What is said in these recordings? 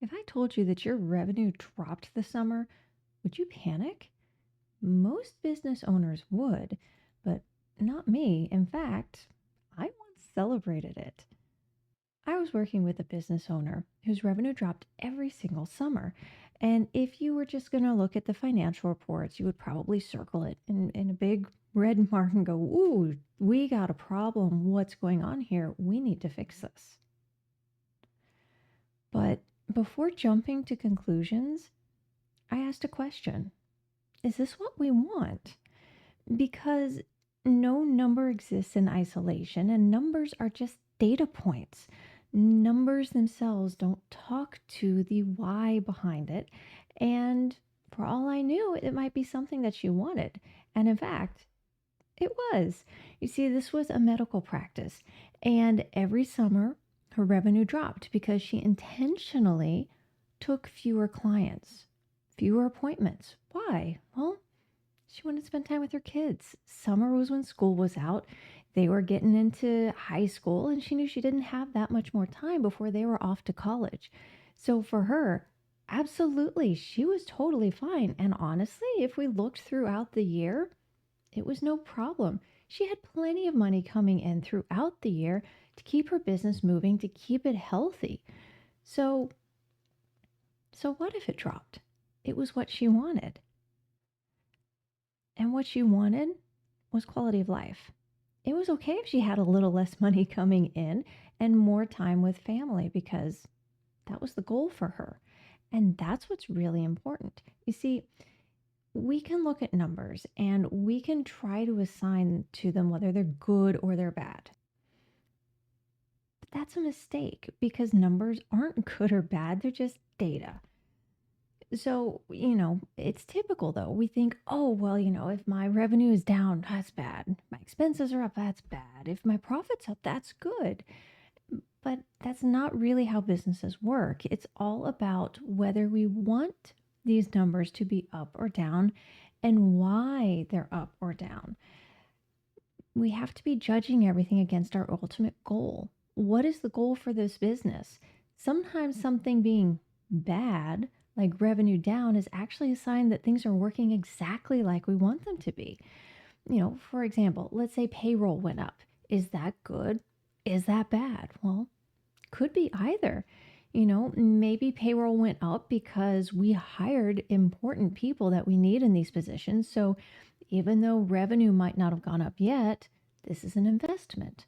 If I told you that your revenue dropped this summer, would you panic? Most business owners would, but not me. In fact, I once celebrated it. I was working with a business owner whose revenue dropped every single summer. And if you were just going to look at the financial reports, you would probably circle it in a big red mark and go, "Ooh, we got a problem. What's going on here? We need to fix this." But before jumping to conclusions, I asked a question. Is this what we want? Because no number exists in isolation, and numbers are just data points. Numbers themselves don't talk to the why behind it. And for all I knew, it might be something that she wanted. And in fact, it was. You see, this was a medical practice, and every summer her revenue dropped because she intentionally took fewer clients, fewer appointments. Why? Well, she wanted to spend time with her kids. Summer was when school was out. They were getting into high school, and she knew she didn't have that much more time before they were off to college. So for her, absolutely, she was totally fine. And honestly, if we looked throughout the year, it was no problem. She had plenty of money coming in throughout the year to keep her business moving, to keep it healthy. So, so what if it dropped? It was what she wanted. And what she wanted was quality of life. It was okay if she had a little less money coming in and more time with family because that was the goal for her. And that's what's really important. You see, we can look at numbers and we can try to assign to them whether they're good or they're bad. But that's a mistake because numbers aren't good or bad, they're just data. So, it's typical though. We think, oh, well, if my revenue is down, that's bad. My expenses are up, that's bad. If my profit's up, that's good. But that's not really how businesses work. It's all about whether we want these numbers to be up or down and why they're up or down. We have to be judging everything against our ultimate goal. What is the goal for this business? Sometimes something being bad, like revenue down, is actually a sign that things are working exactly like we want them to be. For example, let's say payroll went up. Is that good? Is that bad? Well, could be either. Maybe payroll went up because we hired important people that we need in these positions. So even though revenue might not have gone up yet, this is an investment.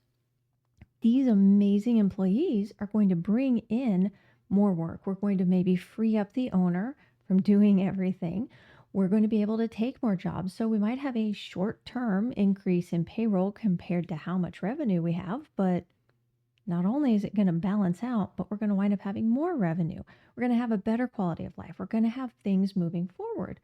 These amazing employees are going to bring in more work. We're going to maybe free up the owner from doing everything. We're going to be able to take more jobs. So we might have a short term increase in payroll compared to how much revenue we have, but not only is it going to balance out, but we're going to wind up having more revenue. We're going to have a better quality of life. We're going to have things moving forward.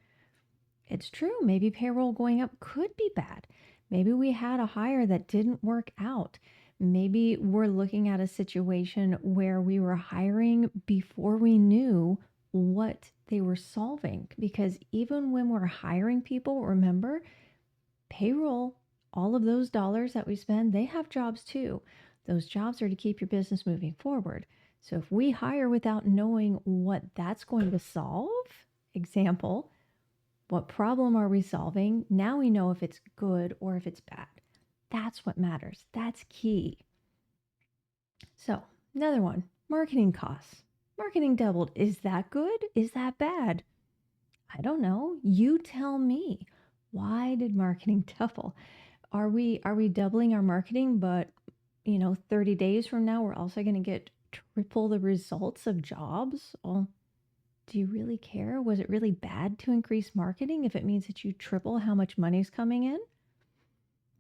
It's true, maybe payroll going up could be bad. Maybe we had a hire that didn't work out. Maybe we're looking at a situation where we were hiring before we knew what they were solving. Because even when we're hiring people, remember, payroll, all of those dollars that we spend, they have jobs too. Those jobs are to keep your business moving forward. So if we hire without knowing what that's going to solve, example, what problem are we solving? Now we know if it's good or if it's bad. That's what matters. That's key. So, another one, marketing costs. Marketing doubled. Is that good? Is that bad? I don't know. You tell me. Why did marketing double? Are we doubling our marketing, but 30 days from now we're also going to get triple the results of jobs? Well, do you really care? Was it really bad to increase marketing if it means that you triple how much money's coming in?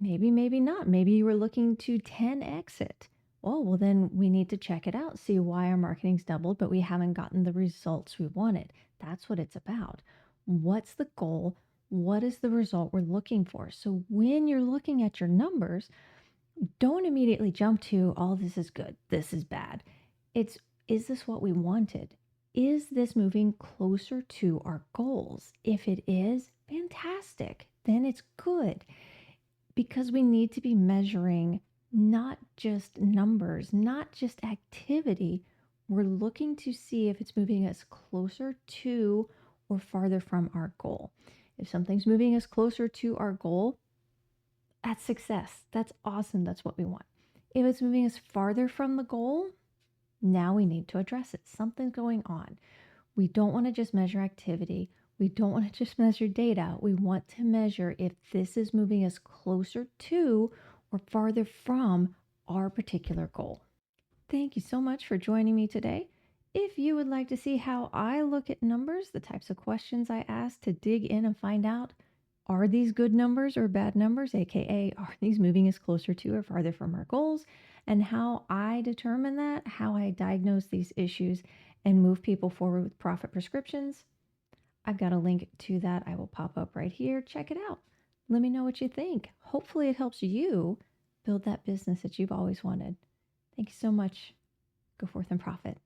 Maybe, maybe not. Maybe you were looking to 10x it. Oh, well, then we need to check it out, see why our marketing's doubled, but we haven't gotten the results we wanted. That's what it's about. What's the goal? What is the result we're looking for? So when you're looking at your numbers, don't immediately jump to, oh, this is good, this is bad. It's, is this what we wanted? Is this moving closer to our goals? If it is, fantastic. Then it's good because we need to be measuring not just numbers, not just activity. We're looking to see if it's moving us closer to or farther from our goal. If something's moving us closer to our goal, that's success. That's awesome. That's what we want. If it's moving us farther from the goal, now we need to address it. Something's going on. We don't want to just measure activity. We don't want to just measure data. We want to measure if this is moving us closer to or farther from our particular goal. Thank you so much for joining me today. If you would like to see how I look at numbers, the types of questions I ask to dig in and find out, are these good numbers or bad numbers, aka are these moving us closer to or farther from our goals, and how I determine that, how I diagnose these issues and move people forward with profit prescriptions, I've got a link to that. I will pop up right here. Check it out. Let me know what you think. Hopefully, it helps you build that business that you've always wanted. Thank you so much. Go forth and profit.